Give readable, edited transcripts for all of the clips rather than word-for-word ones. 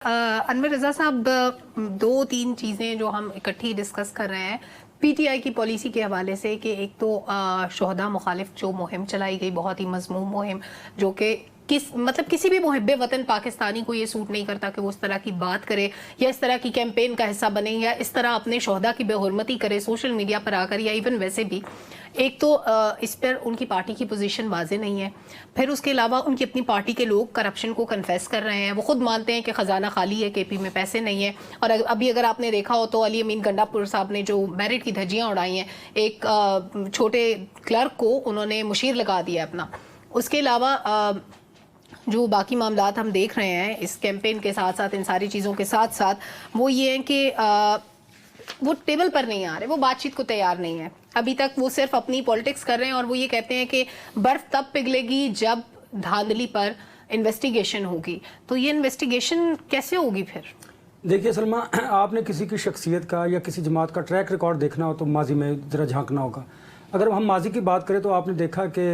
انور رضا صاحب، دو تین چیزیں جو ہم اکٹھی ڈسکس کر رہے ہیں پی ٹی آئی کی پالیسی کے حوالے سے کہ ایک تو شہداء مخالف جو مہم چلائی گئی، بہت ہی مذموم مہم، جو کہ کسی بھی محب وطن پاکستانی کو یہ سوٹ نہیں کرتا کہ وہ اس طرح کی بات کرے یا اس طرح کی کیمپین کا حصہ بنے یا اس طرح اپنے شہداء کی بے حرمتی کرے سوشل میڈیا پر آ کر، یا ایون ویسے بھی ایک تو اس پر ان کی پارٹی کی پوزیشن واضح نہیں ہے، پھر اس کے علاوہ ان کی اپنی پارٹی کے لوگ کرپشن کو کنفیس کر رہے ہیں، وہ خود مانتے ہیں کہ خزانہ خالی ہے، کے پی میں پیسے نہیں ہیں. اور ابھی اگر آپ نے دیکھا ہو تو علی امین گنڈا پور صاحب نے جو میرٹ کی دھجیاں اڑائی ہیں، ایک چھوٹے کلرک کو انہوں نے مشیر لگا دیا اپنا. اس کے علاوہ جو باقی معاملات ہم دیکھ رہے ہیں اس کیمپین کے ساتھ ساتھ، ان ساری چیزوں کے ساتھ ساتھ، وہ یہ ہیں کہ وہ ٹیبل پر نہیں آ رہے، وہ بات چیت کو تیار نہیں ہے. ابھی تک وہ صرف اپنی پولیٹکس کر رہے ہیں، اور وہ یہ کہتے ہیں کہ برف تب پگھلے گی جب دھاندلی پر انویسٹیگیشن ہوگی. تو یہ انویسٹیگیشن کیسے ہوگی پھر؟ دیکھیے سلمہ، آپ نے کسی کی شخصیت کا یا کسی جماعت کا ٹریک ریکارڈ دیکھنا ہو تو ماضی میں ذرا جھانکنا ہوگا. اگر ہم ماضی کی بات کریں تو آپ نے دیکھا کہ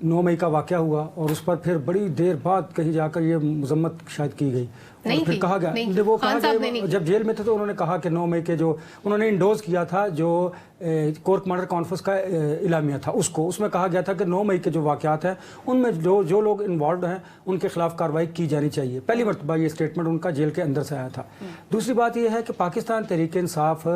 9 مئی کا واقعہ ہوا اور اس پر پھر بڑی دیر بعد کہیں جا کر یہ مذمت شاید کی گئی، اور پھر کہا گیا، وہ کہا گیا جب جیل میں تھے تو انہوں نے کہا کہ 9 مئی کے جو انہوں نے انڈوز کیا تھا جو کور کمانڈر کانفرنس کا اعلامیہ تھا، اس میں کہا گیا تھا کہ 9 مئی کے جو واقعات ہیں ان میں جو لوگ انوالوڈ ہیں ان کے خلاف کارروائی کی جانی چاہیے. پہلی مرتبہ یہ اسٹیٹمنٹ ان کا جیل کے اندر سے آیا تھا. دوسری بات یہ ہے کہ پاکستان تحریک انصاف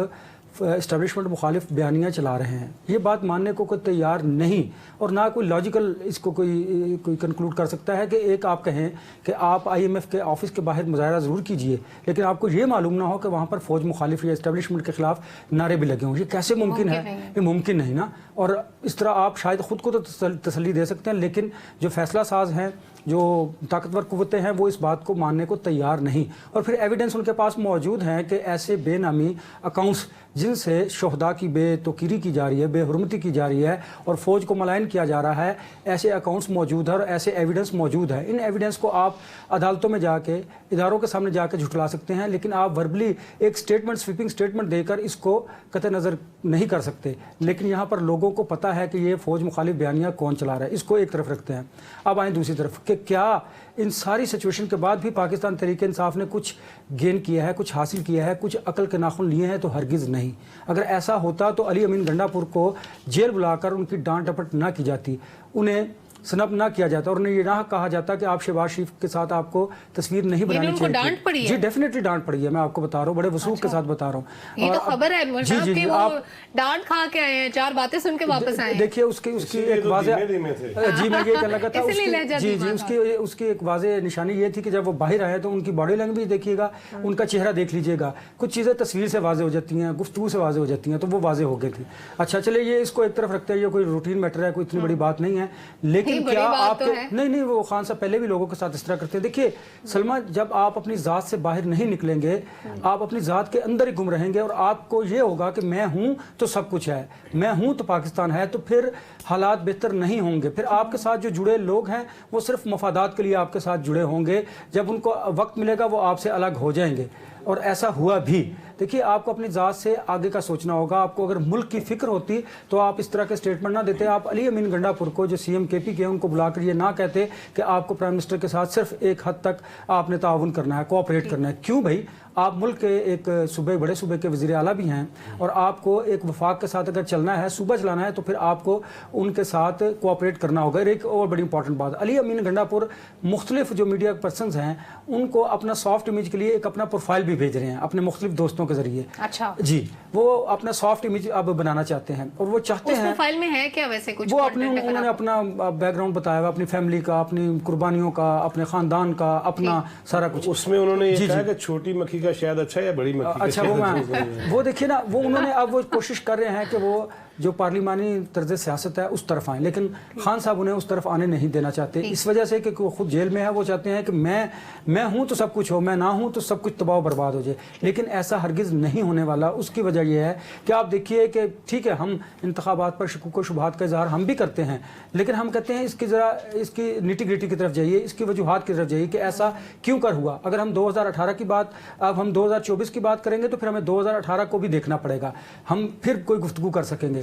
اسٹیبلشمنٹ مخالف بیانیاں چلا رہے ہیں، یہ بات ماننے کو کوئی تیار نہیں، اور نہ کوئی لاجیکل اس کو کوئی کنکلوڈ کر سکتا ہے کہ ایک آپ کہیں کہ آپ آئی ایم ایف کے آفس کے باہر مظاہرہ ضرور کیجئے لیکن آپ کو یہ معلوم نہ ہو کہ وہاں پر فوج مخالف یا اسٹیبلشمنٹ کے خلاف نعرے بھی لگے ہوں. یہ کیسے ممکن ہے؟ یہ ممکن نہیں نا. اور اس طرح آپ شاید خود کو تو تسلی دے سکتے ہیں لیکن جو فیصلہ ساز ہیں، جو طاقتور قوتیں ہیں، وہ اس بات کو ماننے کو تیار نہیں. اور پھر ایویڈنس ان کے پاس موجود ہیں کہ ایسے بے نامی اکاؤنٹس جن سے شہداء کی بے توقیری کی جا رہی ہے، بے حرمتی کی جا رہی ہے اور فوج کو ملائن کیا جا رہا ہے، ایسے اکاؤنٹس موجود ہیں اور ایسے ایویڈنس موجود ہے. ان ایویڈنس کو آپ عدالتوں میں جا کے، اداروں کے سامنے جا کے جھٹلا سکتے ہیں لیکن آپ وربلی ایک سٹیٹمنٹ، سویپنگ سٹیٹمنٹ دے کر اس کو قطع نظر نہیں کر سکتے. لیکن یہاں پر لوگوں کو پتہ ہے کہ یہ فوج مخالف بیانیاں کون چلا رہا ہے. اس کو ایک طرف رکھتے ہیں. اب آئیں دوسری طرف کہ کیا ان ساری سچویشن کے بعد بھی پاکستان تحریک انصاف نے کچھ گین کیا ہے، کچھ حاصل کیا ہے، کچھ عقل کے ناخن لیے ہیں؟ تو ہرگز نہیں. اگر ایسا ہوتا تو علی امین گنڈا پور کو جیل بلا کر ان کی ڈانٹ ڈپٹ نہ کی جاتی، انہیں سنپ نہ کیا جاتا اور انہیں یہ نہ کہا جاتا کہ آپ شہباز شریف کے ساتھ آپ کو تصویر نہیں بنانی چاہیے. ڈانٹ پڑی ہے؟ جی ڈیفینیٹلی ڈانٹ پڑی ہے، میں آپ کو بتا رہا ہوں، بڑے وثوق کے ساتھ بتا رہا ہوں. یہ تو خبر ہے انور صاحب کہ وہ ڈانٹ کھا کے آئے ہیں، 4 باتیں سن کے واپس آئے ہیں. دیکھیے اس کی ایک واضح، جی میں یہ کہنا لگا تھا، اس کی ایک واضح نشانی یہ تھی کہ جب وہ باہر آئے تو ان کی باڈی لینگویج دیکھیے گا، ان کا چہرہ دیکھ لیجیے گا، کچھ چیزیں تصویر سے واضح ہو جاتی ہیں، گفتگو سے واضح ہو جاتی ہیں، تو وہ واضح ہو گئی تھی. اچھا چلے یہ اس کو ایک طرف رکھتے ہیں، یہ کوئی روٹین میٹر ہے، کوئی اتنی بڑی بات نہیں ہے. لیکن کیا آپ نہیں وہ خان صاحب پہلے بھی لوگوں کے ساتھ اس طرح کرتے ہیں. دیکھیے سلمہ، جب آپ اپنی ذات سے باہر نہیں نکلیں گے، آپ اپنی ذات کے اندر ہی گم رہیں گے اور آپ کو یہ ہوگا کہ میں ہوں تو سب کچھ ہے، میں ہوں تو پاکستان ہے، تو پھر حالات بہتر نہیں ہوں گے. پھر آپ کے ساتھ جو جڑے لوگ ہیں وہ صرف مفادات کے لیے آپ کے ساتھ جڑے ہوں گے. جب ان کو وقت ملے گا وہ آپ سے الگ ہو جائیں گے، اور ایسا ہوا بھی. دیکھیے آپ کو اپنی ذات سے آگے کا سوچنا ہوگا. آپ کو اگر ملک کی فکر ہوتی تو آپ اس طرح کے سٹیٹمنٹ نہ دیتے. آپ علی امین گنڈا پور کو جو سی ایم کے پی کے ان کو بلا کر یہ نہ کہتے کہ آپ کو پرائم منسٹر کے ساتھ صرف ایک حد تک آپ نے تعاون کرنا ہے، کوآپریٹ کرنا ہے. کیوں بھائی؟ آپ ملک کے ایک صوبے، بڑے صوبے کے وزیر اعلیٰ بھی ہیں، اور آپ کو ایک وفاق کے ساتھ اگر چلنا ہے، صوبہ چلانا ہے، تو پھر آپ کو ان کے ساتھ کوآپریٹ کرنا ہوگا. ایک اور بڑی امپورٹنٹ بات، علی امین گنڈا پور مختلف جو میڈیا پرسنز ہیں ان کو اپنا سافٹ امیج کے لیے ایک اپنا پروفائل بھی بھیج رہے ہیں اپنے مختلف دوستوں کے ذریعے. اچھا جی، وہ اپنا سافٹ امیج اب بنانا چاہتے ہیں اور وہ چاہتے ہیں. پروفائل میں ہے کیا ویسے کچھ؟ وہ انہوں نے اپنا بیک گراؤنڈ بتایا ہوا، اپنی فیملی کا، اپنی قربانیوں کا، اپنے خاندان کا، اپنا سارا کچھ. اس میں انہوں نے یہ کہا کہ چھوٹی مکھی کا شاید اچھا یا بڑی مکھی کا اچھا. وہ دیکھیے نا، وہ انہوں نے اب وہ کوشش کر رہے ہیں کہ وہ جو پارلیمانی طرز سیاست ہے اس طرف آئیں، لیکن خان صاحب انہیں اس طرف آنے نہیں دینا چاہتے، اس وجہ سے کہ وہ خود جیل میں ہے. وہ چاہتے ہیں کہ میں ہوں تو سب کچھ ہو، میں نہ ہوں تو سب کچھ تباہ و برباد ہو جائے. لیکن ایسا ہرگز نہیں ہونے والا. اس کی وجہ یہ ہے کہ آپ دیکھیے کہ ٹھیک ہے ہم انتخابات پر شکوک و شبہات کا اظہار ہم بھی کرتے ہیں، لیکن ہم کہتے ہیں اس کی نیٹی گریٹی کی طرف جائیے، اس کی وجوہات کی طرف جائیے کہ ایسا کیوں کر ہوا. اگر ہم 2018 کی بات، اب ہم 2024 کی بات کریں گے تو پھر ہمیں 2018 کو بھی دیکھنا پڑے گا، ہم پھر کوئی گفتگو کر سکیں گے.